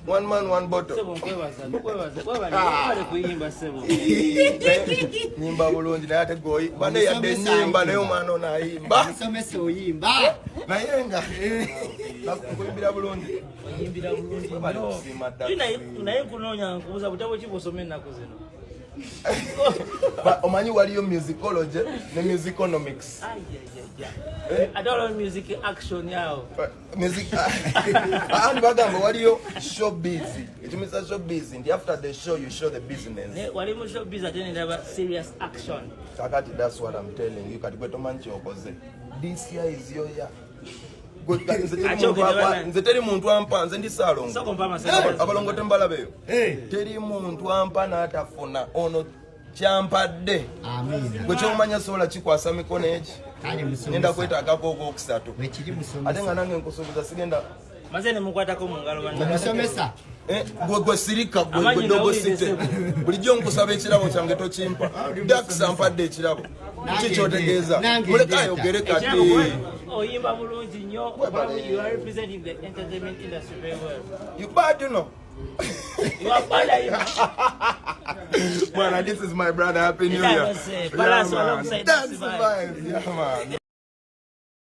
One man, one bottle. Nyimba bulungi naye ate Gwe bane yadde nyimba naye omwana ono ayimba. Musomesa oyimba. Naye nga nakuyimbira bulungi. Oyimbira bulungi. Naye kunoonya nkubuuza butabo ki bw'osoma ennaku zino? Omanyi waliyo musicology ne musiconomics. I don't know music action yao. Music. And bagamba waliyo showbiz. It means a showbiz. And after the show, you show the business. Walimu showbiz attending about serious action. Kakati, that's what I'm telling you. Kati kweto manchi okoze. This year is your year. Nze teri muntu ampa nze ndi salongo. Abalongo tembala beyo. Teri muntu ampa n'atafuna ono kyampadde. Amina. Gwe kyomanya sola kikwasa mikono eki. Nenda kwetaagako okusatu. Ate nga nange nkusuubiza sigenda. Maze ne mukwatako mu ngalo bana. Musomesa. Gwe sirika gwe dogo site. Bulijjo nkusaba ekirabo kyange tokimpa. Dax ampadde ekirabo. Kikyotegeeza. Muleka ayogere kati. Oyimba bulungi nnyo. You are representing the entertainment industry very well. You bad, you know. You are bad. Mwana, this is my brother. Happy New Year. Balance alongside. That's the vibes. Yeah, man.